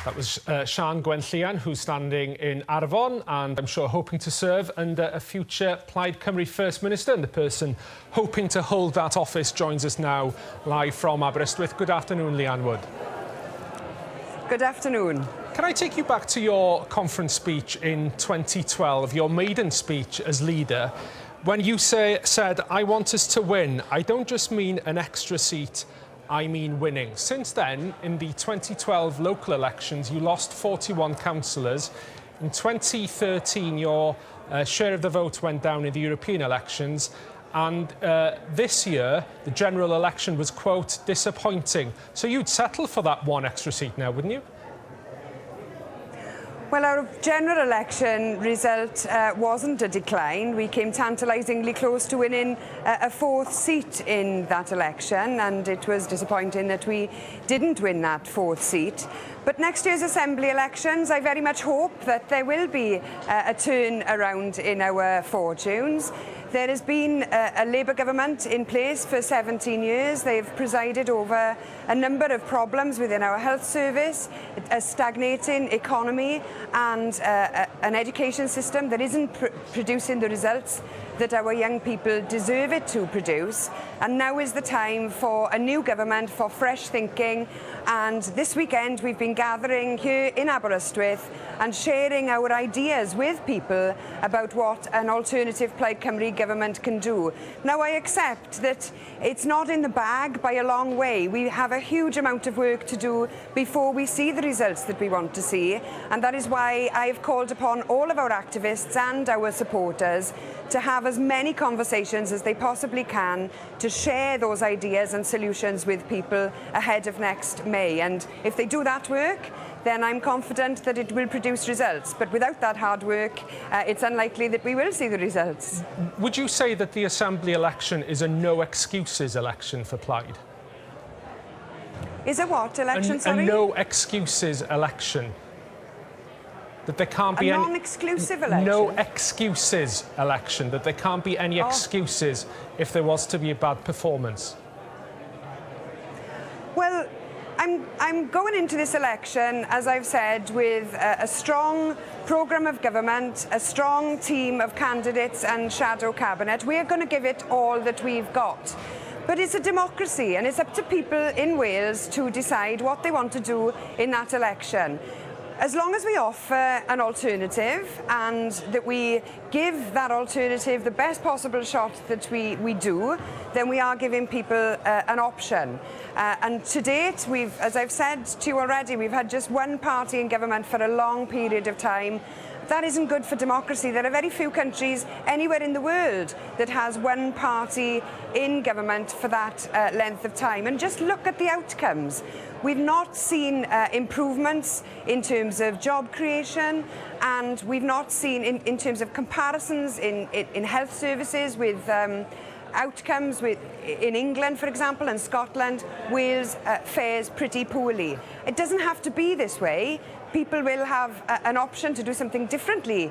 That was Siân Leanne, who's standing in Arfon and I'm sure hoping to serve under a future Plaid Cymru First Minister, and the person hoping to hold that office joins us now live from Aberystwyth. Good afternoon, Leanne Wood. Good afternoon. Can I take you back to your conference speech in 2012, your maiden speech as leader, when you said, "I want us to win. I don't just mean an extra seat, I mean winning." Since then, in the 2012 local elections, you lost 41 councillors. In 2013, your share of the vote went down in the European elections. And this year, the general election was, quote, disappointing. So you'd settle for that one extra seat now, wouldn't you? Well, our general election result wasn't a decline. We came tantalisingly close to winning a fourth seat in that election, and it was disappointing that we didn't win that fourth seat. But next year's Assembly elections, I very much hope that there will be a turn around in our fortunes. There has been a Labour government in place for 17 years. They've presided over a number of problems within our health service, a stagnating economy and an education system that isn't producing the results that our young people deserve it to produce. And now is the time for a new government, for fresh thinking. And this weekend we've been gathering here in Aberystwyth and sharing our ideas with people about what an alternative Plaid Cymru government can do. Now, I accept that it's not in the bag by a long way. We have a huge amount of work to do before we see the results that we want to see. And that is why I've called upon all of our activists and our supporters to have as many conversations as they possibly can to share those ideas and solutions with people ahead of next May. And if they do that work, then I'm confident that it will produce results. But without that hard work, it's unlikely that we will see the results. Would you say that the Assembly election is a no excuses election for Plaid? Is a what election, sorry? A no excuses election. That there can't be a non-exclusive election? No excuses election, that there can't be any excuses if there was to be a bad performance. Well, I'm going into this election, as I've said, with a strong programme of government, a strong team of candidates and shadow cabinet. We are going to give it all that we've got. But it's a democracy, and it's up to people in Wales to decide what they want to do in that election. As long as we offer an alternative and that we give that alternative the best possible shot that we do, then we are giving people an option. And to date, as I've said to you already, we've had just one party in government for a long period of time. That isn't good for democracy. There are very few countries anywhere in the world that has one party in government for that length of time. And just look at the outcomes. We've not seen improvements in terms of job creation, and we've not seen in terms of comparisons in health services with outcomes in England, for example, and Scotland. Wales fares pretty poorly. It doesn't have to be this way. People will have an option to do something differently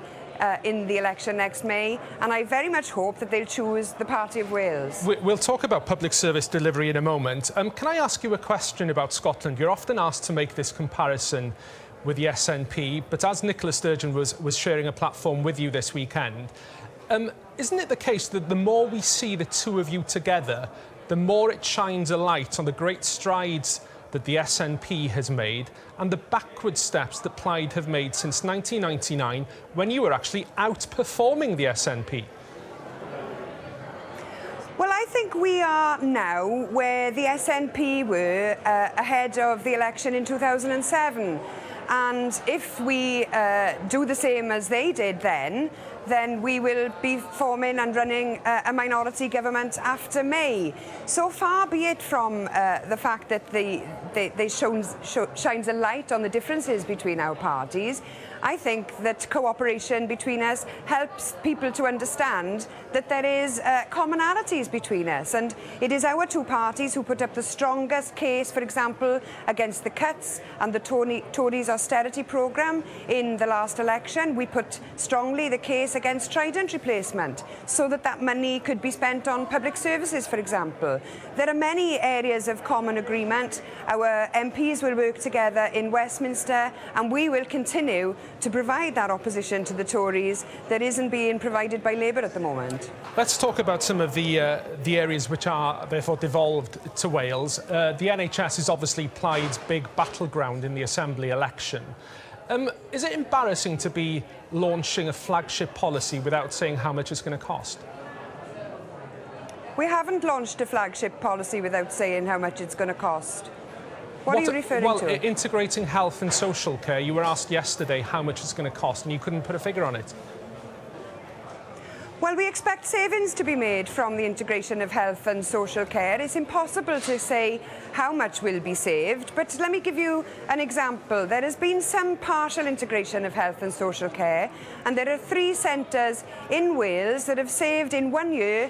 in the election next May, and I very much hope that they'll choose the Party of Wales. We'll talk about public service delivery in a moment. Can I ask you a question about Scotland? You're often asked to make this comparison with the SNP, but as Nicola Sturgeon was sharing a platform with you this weekend, isn't it the case that the more we see the two of you together, the more it shines a light on the great strides that the SNP has made and the backward steps that Plaid have made since 1999, when you were actually outperforming the SNP? Well, I think we are now where the SNP were ahead of the election in 2007. And if we do the same as they did then we will be forming and running a minority government after May. So far be it from the fact that they shines a light on the differences between our parties. I think that cooperation between us helps people to understand that there is commonalities between us, and it is our two parties who put up the strongest case, for example, against the cuts, and the Tories are austerity programme in the last election. We put strongly the case against Trident replacement so that that money could be spent on public services, for example. There are many areas of common agreement. Our MPs will work together in Westminster, and we will continue to provide that opposition to the Tories that isn't being provided by Labour at the moment. Let's talk about some of the areas which are therefore devolved to Wales. The NHS is obviously Plaid's big battleground in the Assembly election. Is it embarrassing to be launching a flagship policy without saying how much it's going to cost? We haven't launched a flagship policy without saying how much it's going to cost. What are you referring to? Well, integrating health and social care. You were asked yesterday how much it's going to cost, and you couldn't put a figure on it. Well, we expect savings to be made from the integration of health and social care. It's impossible to say how much will be saved, but let me give you an example. There has been some partial integration of health and social care, and there are 3 centres in Wales that have saved in 1 year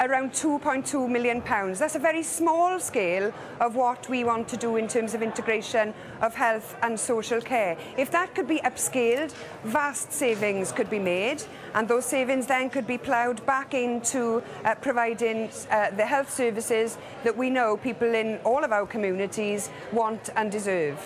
around £2.2 million. That's a very small scale of what we want to do in terms of integration of health and social care. If that could be upscaled, vast savings could be made, and those savings then could be ploughed back into providing the health services that we know people in all of our communities want and deserve.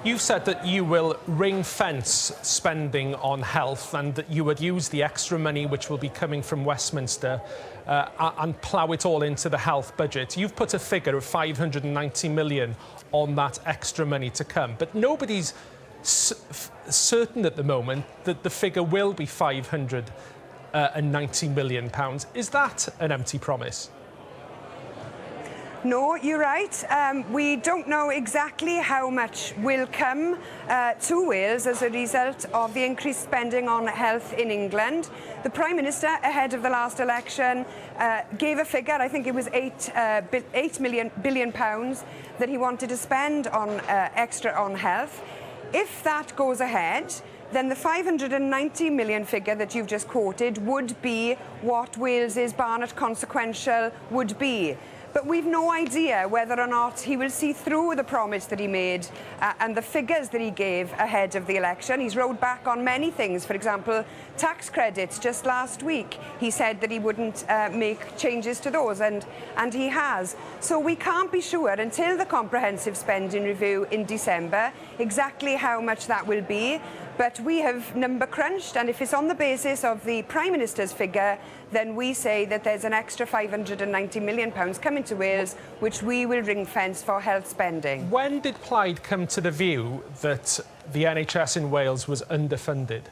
You've said that you will ring-fence spending on health and that you would use the extra money which will be coming from Westminster and plough it all into the health budget. You've put a figure of 590 million on that extra money to come, but nobody's certain at the moment that the figure will be 590 million pounds. Is that an empty promise? No, you're right. We don't know exactly how much will come to Wales as a result of the increased spending on health in England. The Prime Minister, ahead of the last election, gave a figure, I think it was £8 billion that he wanted to spend on extra on health. If that goes ahead, then the 590 million figure that you've just quoted would be what Wales's Barnett consequential would be. But we've no idea whether or not he will see through the promise that he made and the figures that he gave ahead of the election. He's rolled back on many things. For example, tax credits. Just last week, he said that he wouldn't make changes to those, and he has. So we can't be sure until the comprehensive spending review in December exactly how much that will be. But we have number crunched, and if it's on the basis of the Prime Minister's figure, then we say that there's an extra £590 million coming to Wales, which we will ring-fence for health spending. When did Plaid come to the view that the NHS in Wales was underfunded?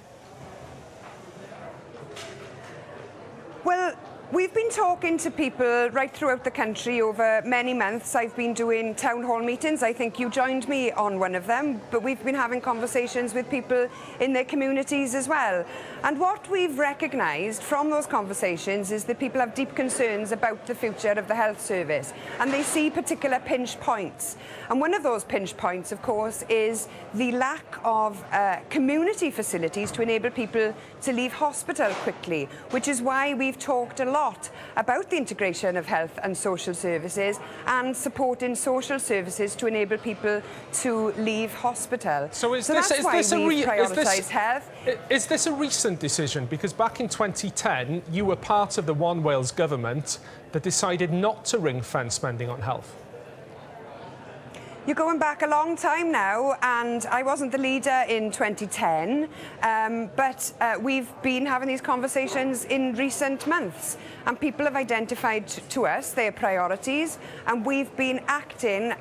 Well, we've been talking to people right throughout the country over many months. I've been doing town hall meetings. I think you joined me on one of them, but we've been having conversations with people in their communities as well. And what we've recognised from those conversations is that people have deep concerns about the future of the health service, and they see particular pinch points. And one of those pinch points, of course, is the lack of community facilities to enable people to leave hospital quickly, which is why we've talked a lot about the integration of health and social services and supporting social services to enable people to leave hospital. So that's why we prioritise health. Is this a recent decision? Because back in 2010, you were part of the One Wales government that decided not to ring-fence spending on health. You're going back a long time now, and I wasn't the leader in 2010, but we've been having these conversations in recent months, and people have identified to us their priorities, and we've been acting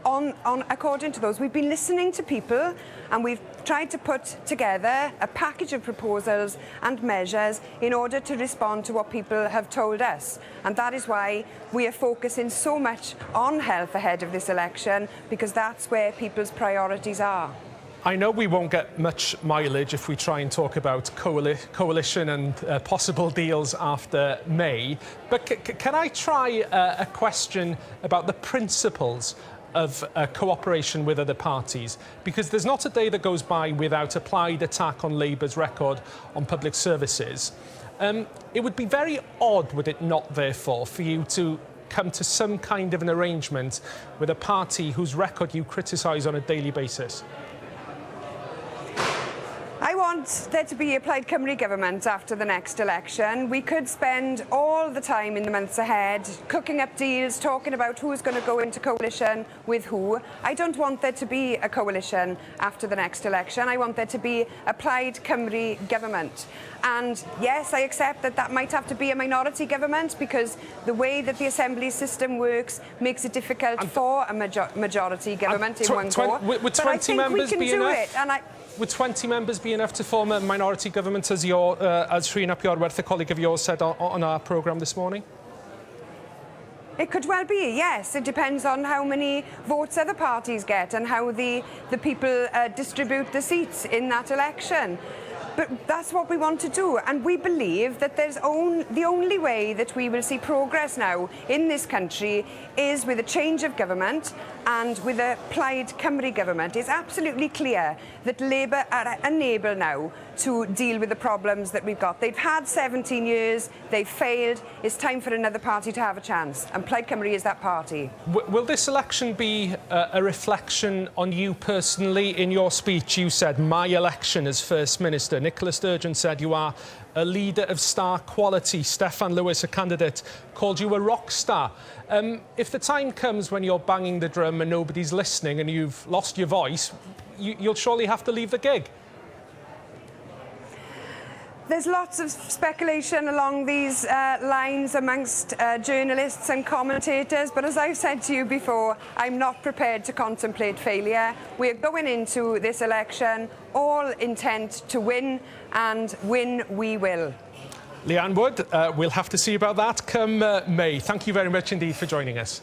on according to those. We've been listening to people, and we've tried to put together a package of proposals and measures in order to respond to what people have told us. And that is why we are focusing so much on health ahead of this election, because that's where people's priorities are. I know we won't get much mileage if we try and talk about coalition and possible deals after May, but can I try a question about the principles of cooperation with other parties? Because there's not a day that goes by without a Plaid attack on Labour's record on public services. It would be very odd, would it not, therefore, for you to come to some kind of an arrangement with a party whose record you criticise on a daily basis? want there to be a Plaid Cymru government after the next election. We could spend all the time in the months ahead cooking up deals, talking about who's going to go into coalition with who. I don't want there to be a coalition after the next election. I want there to be a Plaid Cymru government. And yes, I accept that that might have to be a minority government because the way that the assembly system works makes it difficult for a majority government in one go. Would 20 members be enough? Would 20 members be enough to form a minority government, as Rhun ap Iorwerth, a colleague of yours, said on our programme this morning? It could well be, yes. It depends on how many votes other parties get and how the people distribute the seats in that election. But that's what we want to do, and we believe that the only way that we will see progress now in this country is with a change of government and with a Plaid Cymru government. It's absolutely clear that Labour are unable now to deal with the problems that we've got. They've had 17 years, they've failed. It's time for another party to have a chance, and Plaid Cymru is that party. Will this election be a reflection on you personally? In your speech, you said, my election as First Minister. Nicola Sturgeon said you are a leader of star quality. Steffan Lewis, a candidate, called you a rock star. If the time comes when you're banging the drum and nobody's listening and you've lost your voice, you'll surely have to leave the gig. There's lots of speculation along these lines amongst journalists and commentators, but as I've said to you before, I'm not prepared to contemplate failure. We're going into this election all intent to win, and win we will. Leanne Wood, we'll have to see about that come May. Thank you very much indeed for joining us.